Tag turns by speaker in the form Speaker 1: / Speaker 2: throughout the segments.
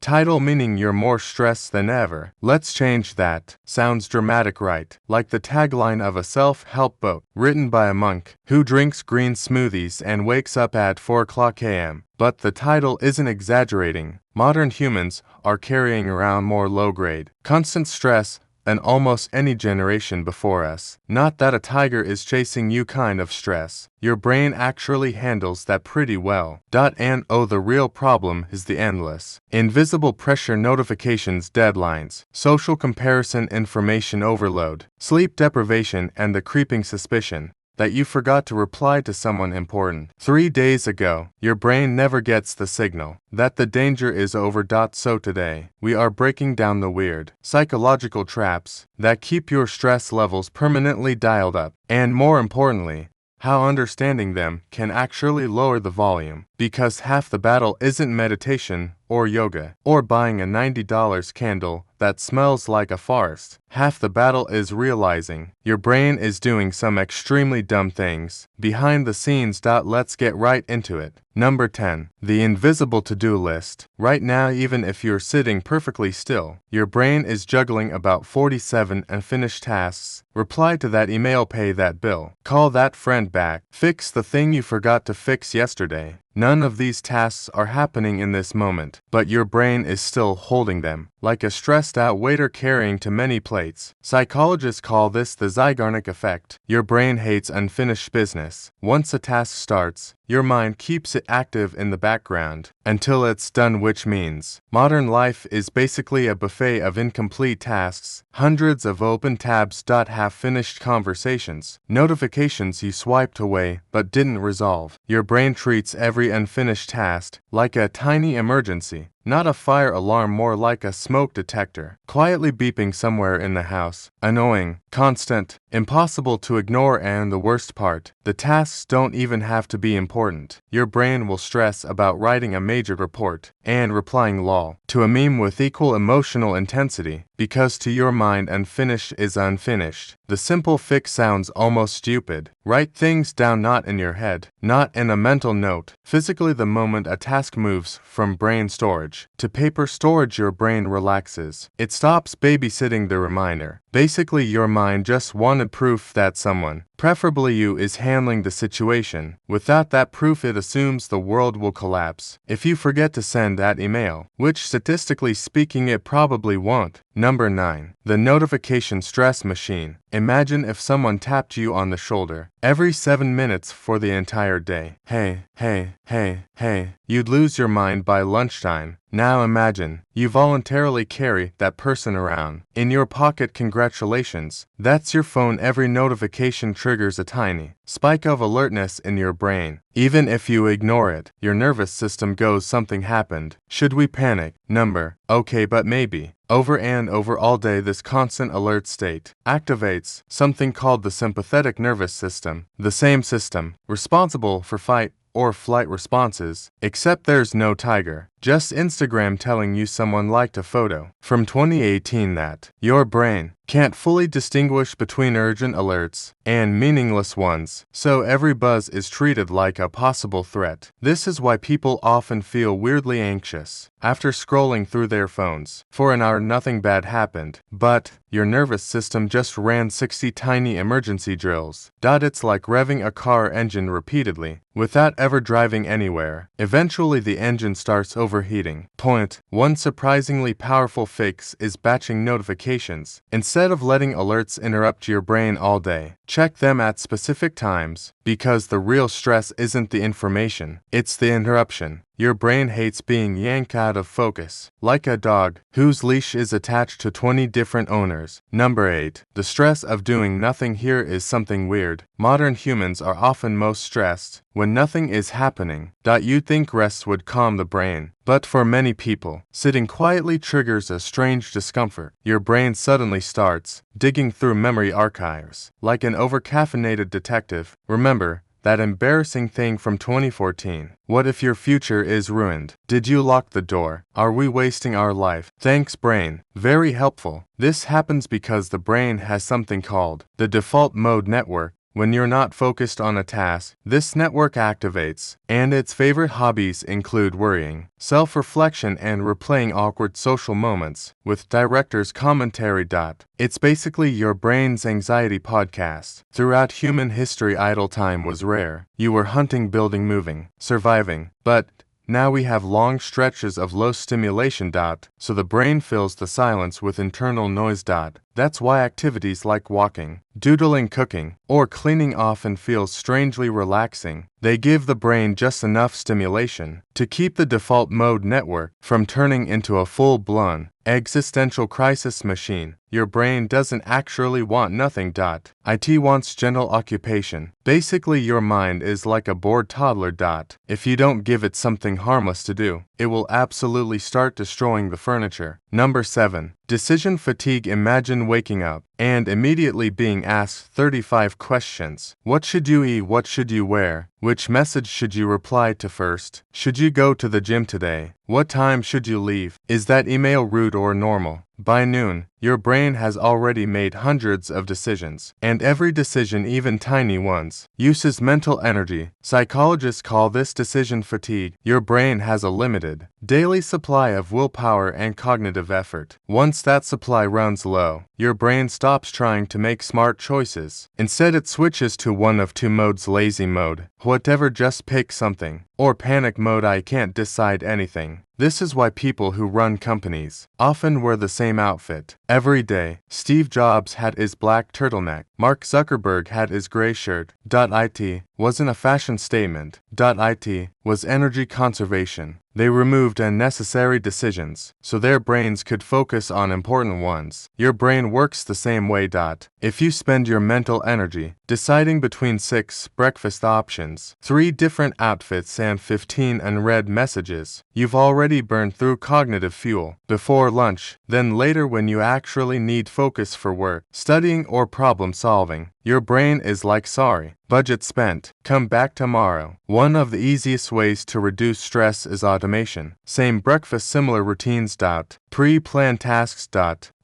Speaker 1: Title meaning you're more stressed than ever. Let's change that. Sounds dramatic, right? Like the tagline of a self-help book written by a monk who drinks green smoothies and wakes up at 4 a.m. But the title isn't exaggerating. Modern humans are carrying around more low-grade, constant stress than almost any generation before us. Not that a tiger is chasing you kind of stress. Your brain actually handles that pretty well. And the real problem is the endless, invisible pressure, notifications, deadlines, social comparison, information overload, sleep deprivation, and the creeping suspicion that you forgot to reply to someone important 3 days ago. Your brain never gets the signal that the danger is over. So today, we are breaking down the weird, psychological traps that keep your stress levels permanently dialed up, and more importantly, how understanding them can actually lower the volume. Because half the battle isn't meditation or yoga or buying a $90 candle that smells like a forest. Half the battle is realizing your brain is doing some extremely dumb things behind the scenes. Let's get right into it. Number 10. The invisible to-do list. Right now, even if you're sitting perfectly still, your brain is juggling about 47 unfinished tasks. Reply to that email, pay that bill, call that friend back, fix the thing you forgot to fix yesterday. None of these tasks are happening in this moment, but your brain is still holding them, like a stressed-out waiter carrying too many plates. Psychologists call this the Zeigarnik effect. Your brain hates unfinished business. Once a task starts, your mind keeps it active in the background until it's done, which means modern life is basically a buffet of incomplete tasks, hundreds of open tabs, half-finished conversations, notifications you swiped away but didn't resolve. Your brain treats every unfinished task like a tiny emergency. Not a fire alarm, more like a smoke detector, quietly beeping somewhere in the house. Annoying, constant, impossible to ignore, and the worst part, the tasks don't even have to be important. Your brain will stress about writing a major report and replying lol to a meme with equal emotional intensity, because to your mind unfinished is unfinished. The simple fix sounds almost stupid. Write things down, not in your head, not in a mental note. Physically, the moment a task moves from brain storage to paper storage, your brain relaxes. It stops babysitting the reminder. Basically, your mind just wanted proof that someone, preferably you, is handling the situation. Without that proof, it assumes the world will collapse if you forget to send that email, which statistically speaking it probably won't. Number 9. The notification stress machine. Imagine if someone tapped you on the shoulder every 7 minutes for the entire day. Hey, you'd lose your mind by lunchtime. Now imagine you voluntarily carry that person around in your pocket. Congratulations, that's your phone. Every notification triggers a tiny spike of alertness in your brain. Even if you ignore it, your nervous system goes, something happened. Should we panic? Number. Okay, but maybe. Over and over all day, this constant alert state activates something called the sympathetic nervous system, the same system responsible for fight or flight responses, except there's no tiger, just Instagram telling you someone liked a photo from 2018. That your brain can't fully distinguish between urgent alerts and meaningless ones, so every buzz is treated like a possible threat. This is why people often feel weirdly anxious after scrolling through their phones. For an hour, nothing bad happened, but your nervous system just ran 60 tiny emergency drills. It's like revving a car engine repeatedly without ever driving anywhere. Eventually, the engine starts overheating. Point 1. Surprisingly powerful fix is batching notifications. Instead of letting alerts interrupt your brain all day, check them at specific times, because the real stress isn't the information, it's the interruption. Your brain hates being yanked out of focus, like a dog whose leash is attached to 20 different owners. Number 8. The stress of doing nothing. Here is something weird. Modern humans are often most stressed when nothing is happening. You'd think rest would calm the brain, but for many people, sitting quietly triggers a strange discomfort. Your brain suddenly starts digging through memory archives, like an overcaffeinated detective. Remember that embarrassing thing from 2014? What if your future is ruined? Did you lock the door? Are we wasting our life? Thanks, brain. Very helpful. This happens because the brain has something called the default mode network, When you're not focused on a task, this network activates, and its favorite hobbies include worrying, self-reflection, and replaying awkward social moments with director's commentary. It's basically your brain's anxiety podcast. Throughout human history, idle time was rare. You were hunting, building, moving, surviving. But now we have long stretches of low stimulation. So the brain fills the silence with internal noise. That's why activities like walking, doodling, cooking, or cleaning often feel strangely relaxing. They give the brain just enough stimulation to keep the default mode network from turning into a full-blown existential crisis machine. Your brain doesn't actually want nothing. It wants gentle occupation. Basically, your mind is like a bored toddler. If you don't give it something harmless to do, it will absolutely start destroying the furniture. Number 7. Decision fatigue. Imagine waking up and immediately being asked 35 questions. What should you eat? What should you wear? Which message should you reply to first? Should you go to the gym today? What time should you leave? Is that email rude or normal? By noon, your brain has already made hundreds of decisions, and every decision, even tiny ones, uses mental energy. Psychologists call this decision fatigue. Your brain has a limited daily supply of willpower and cognitive effort. Once that supply runs low, your brain stops trying to make smart choices. Instead, it switches to one of two modes: lazy mode, whatever, just pick something, or panic mode, I can't decide anything. This is why people who run companies often wear the same outfit every day. Steve Jobs had his black turtleneck. Mark Zuckerberg had his gray shirt. It wasn't a fashion statement. It was energy conservation. They removed unnecessary decisions so their brains could focus on important ones. Your brain works the same way. If you spend your mental energy deciding between 6 breakfast options, 3 different outfits, and 15 unread messages, you've already burned through cognitive fuel before lunch. Then later, when you actually need focus for work, studying, or problem solving, your brain is like, sorry, budget spent, come back tomorrow. One of the easiest ways to reduce stress is automation. Same breakfast, similar routines. Pre-planned tasks.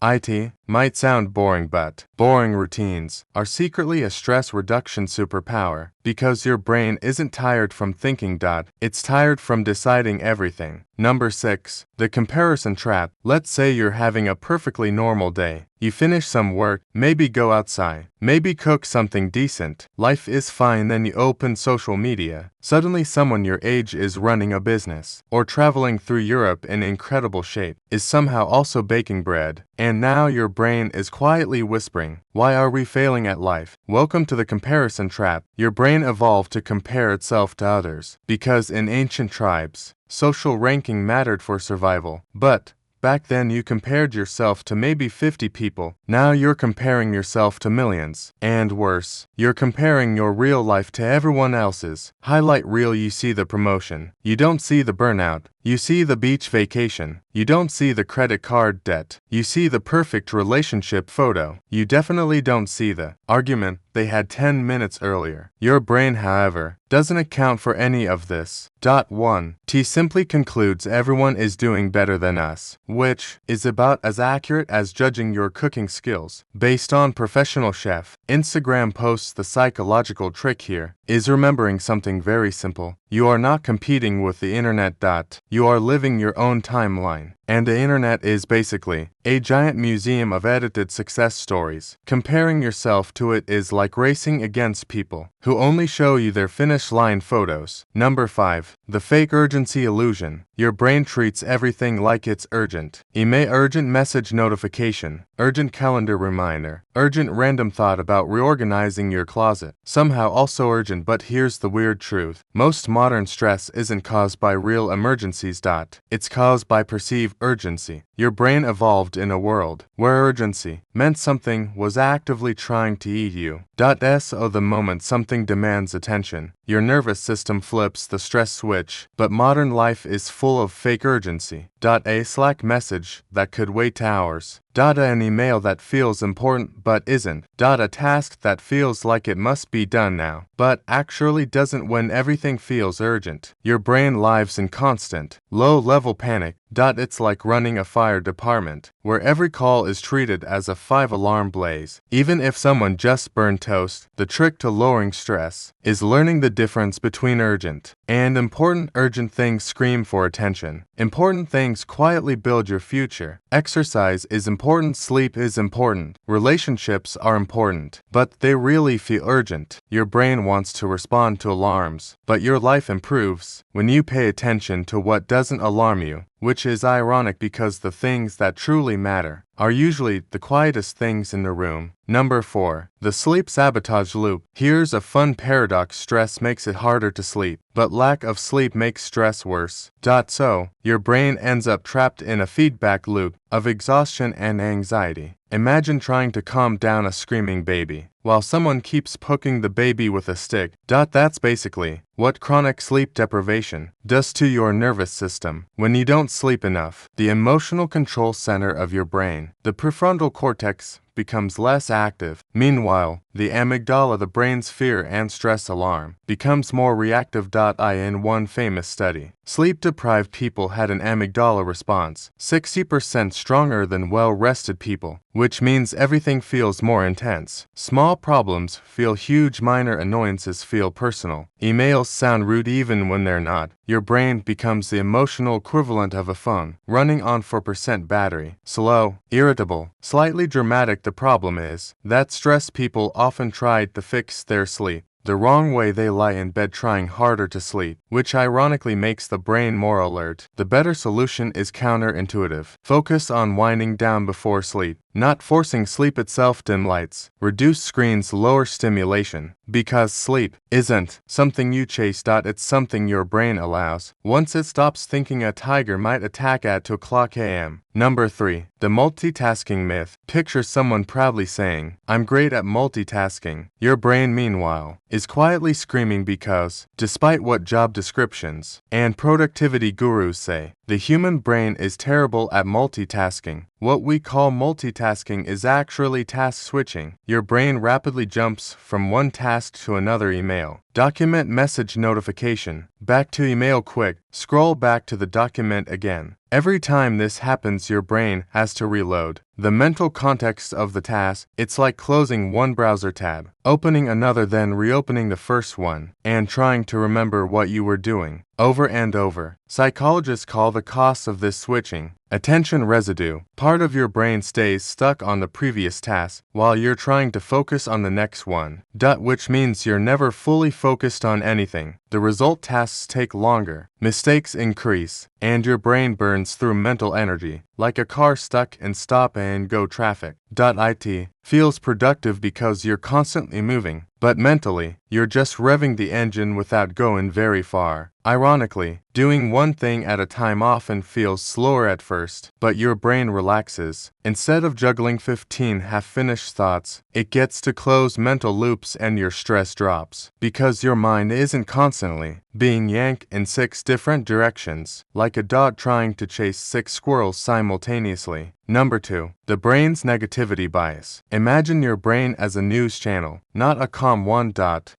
Speaker 1: It might sound boring, but boring routines are secretly a stress reduction superpower, because your brain isn't tired from thinking. It's tired from deciding everything. Number 6. The comparison trap. Let's say you're having a perfectly normal day. You finish some work, maybe go outside, maybe cook something decent. Life is fine. Then you open social media. Suddenly someone your age is running a business, or traveling through Europe in incredible shape, is somehow also baking bread. And now your brain is quietly whispering, why are we failing at life? Welcome to the comparison trap. Your brain evolved to compare itself to others, because in ancient tribes, social ranking mattered for survival. But back then you compared yourself to maybe 50 people. Now you're comparing yourself to millions. And worse, you're comparing your real life to everyone else's highlight reel. You see the promotion. You don't see the burnout. You see the beach vacation. You don't see the credit card debt. You see the perfect relationship photo. You definitely don't see the argument they had 10 minutes earlier. Your brain, however, doesn't account for any of this. 1. T simply concludes everyone is doing better than us, which is about as accurate as judging your cooking skills based on professional chef Instagram posts. The psychological trick here is remembering something very simple. You are not competing with the internet. You are living your own timeline. And the internet is basically a giant museum of edited success stories. Comparing yourself to it is like racing against people who only show you their finish line photos. Number 5. The fake urgency illusion. Your brain treats everything like it's urgent. Email, urgent message notification, urgent calendar reminder, urgent random thought about reorganizing your closet, somehow also urgent. But here's the weird truth. Most modern stress isn't caused by real emergencies. It's caused by perceived urgency. Your brain evolved in a world where urgency meant something was actively trying to eat you. So the moment something demands attention, your nervous system flips the stress switch. But modern life is full of fake urgency. A Slack message that could wait hours An email that feels important but isn't. A task that feels like it must be done now, but actually doesn't when everything feels urgent. Your brain lives in constant, low-level panic. It's like running a fire department, where every call is treated as a 5-alarm blaze. Even if someone just burned toast, the trick to lowering stress is learning the difference between urgent and important. Urgent things scream for attention. Important things quietly build your future. Exercise is important, sleep is important, relationships are important, but they really feel urgent. Your brain wants to respond to alarms, but your life improves when you pay attention to what doesn't alarm you, which is ironic because the things that truly matter are usually the quietest things in the room. Number 4. The sleep sabotage loop. Here's a fun paradox: stress makes it harder to sleep, but lack of sleep makes stress worse. So, your brain ends up trapped in a feedback loop of exhaustion and anxiety. Imagine trying to calm down a screaming baby while someone keeps poking the baby with a stick. That's basically what chronic sleep deprivation does to your nervous system. When you don't sleep enough, the emotional control center of your brain, the prefrontal cortex, becomes less active. Meanwhile, the amygdala, the brain's fear and stress alarm, becomes more reactive. In one famous study, sleep-deprived people had an amygdala response 60% stronger than well-rested people, which means everything feels more intense. Small problems feel huge, minor annoyances feel personal. Emails sound rude even when they're not. Your brain becomes the emotional equivalent of a phone running on 4% battery. Slow, irritable, slightly dramatic. The problem is that stressed people often try to fix their sleep the wrong way. They lie in bed trying harder to sleep, which ironically makes the brain more alert. The better solution is counterintuitive. Focus on winding down before sleep, not forcing sleep itself. Dim lights, reduce screens, lower stimulation, because sleep isn't something you chase. It's something your brain allows. Once it stops thinking a tiger might attack at 2 a.m. Number 3. The multitasking myth. Picture someone proudly saying, "I'm great at multitasking." Your brain, meanwhile, is quietly screaming because, despite what job descriptions and productivity gurus say, the human brain is terrible at multitasking. What we call multitasking is actually task switching. Your brain rapidly jumps from one task to another: email, document, message, notification, back to email, quick, scroll back to the document again. Every time this happens, your brain has to reload the mental context of the task. It's like closing one browser tab, opening another, then reopening the first one, and trying to remember what you were doing over and over. Psychologists call the cost of this switching attention residue. Part of your brain stays stuck on the previous task while you're trying to focus on the next one. Which means you're never fully focused on anything. The result: tasks take longer, mistakes increase, and your brain burns through mental energy like a car stuck in stop-and-go traffic. It feels productive because you're constantly moving, but mentally, you're just revving the engine without going very far. Ironically, doing one thing at a time often feels slower at first, but your brain relaxes. Instead of juggling 15 half-finished thoughts, it gets to close mental loops and your stress drops, because your mind isn't constantly being yanked in 6 different directions, like a dog trying to chase 6 squirrels simultaneously. Number 2. The brain's negativity bias. Imagine your brain as a news channel, not a calm one.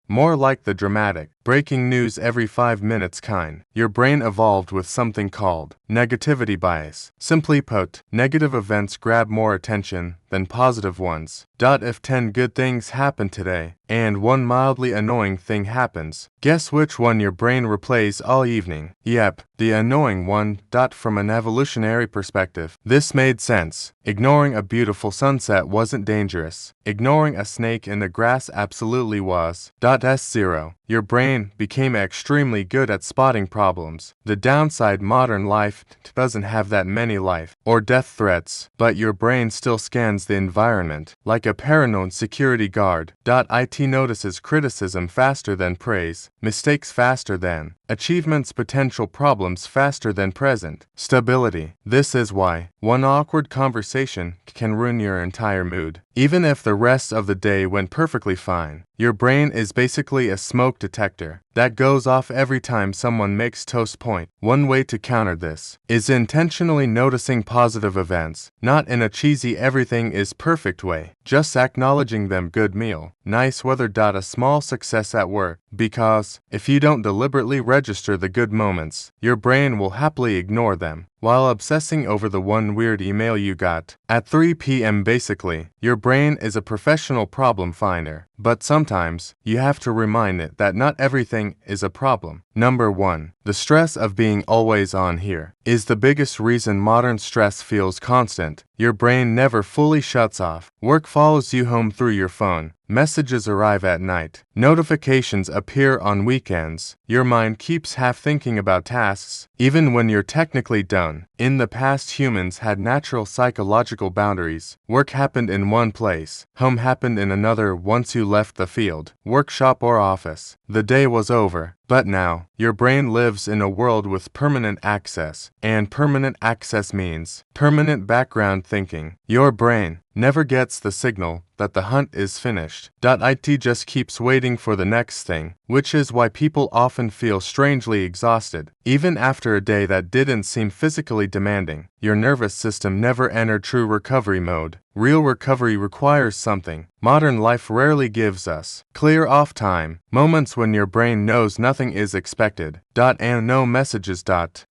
Speaker 1: More like the dramatic, breaking news every 5 minutes kind. Your brain evolved with something called negativity bias. Simply put, negative events grab more attention than positive ones. If 10 good things happen today, and one mildly annoying thing happens, guess which one your brain replays all evening? Yep, the annoying one. From an evolutionary perspective, this made sense. Ignoring a beautiful sunset wasn't dangerous. Ignoring a snake in the grass absolutely was. S0. Your brain became extremely good at spotting problems. The downside: modern life doesn't have that many life or death threats, but your brain still scans the environment like a paranoid security guard. It notices criticism faster than praise, mistakes faster than achievements, potential problems faster than present stability. This is why one awkward conversation can ruin your entire mood, even if the rest of the day went perfectly fine. Your brain is basically a smoke detector that goes off every time someone makes toast point. One way to counter this is intentionally noticing positive events, not in a cheesy everything is perfect way, just acknowledging them. Good meal, nice weather. A small success at work, because if you don't deliberately register the good moments, your brain will happily ignore them while obsessing over the one weird email you got at 3 p.m. Basically, your brain is a professional problem finder, but sometimes you have to remind it that not everything is a problem. Number 1. The stress of being always on here is the biggest reason modern stress feels constant. Your brain never fully shuts off. Work follows you home through your phone. Messages arrive at night. Notifications appear on weekends. Your mind keeps half thinking about tasks, even when you're technically done. In the past, humans had natural psychological boundaries. Work happened in one place. Home happened in another. Once you left the field, workshop or office, the day was over. But now, your brain lives in a world with permanent access, and permanent access means permanent background thinking. Your brain never gets the signal that the hunt is finished. It just keeps waiting for the next thing, which is why people often feel strangely exhausted, even after a day that didn't seem physically demanding. Your nervous system never entered true recovery mode. Real recovery requires something modern life rarely gives us: clear off time, moments when your brain knows nothing is expected, and no messages,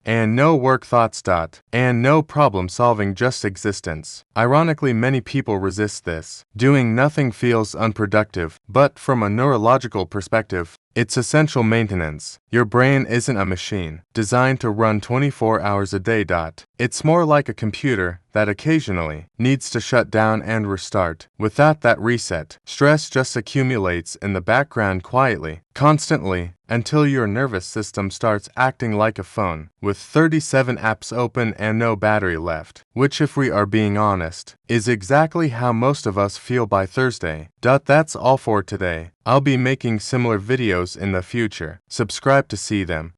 Speaker 1: and no work thoughts, and no problem solving, just existence. Ironically, many people resist this. Doing nothing feels unproductive, but from a neurological perspective, it's essential maintenance. Your brain isn't a machine designed to run 24 hours a day. It's more like a computer that occasionally needs to shut down and restart. Without that reset, stress just accumulates in the background quietly, constantly, until your nervous system starts acting like a phone with 37 apps open and no battery left, which, if we are being honest, is exactly how most of us feel by Thursday. That's all for today. I'll be making similar videos in the future. Subscribe to see them.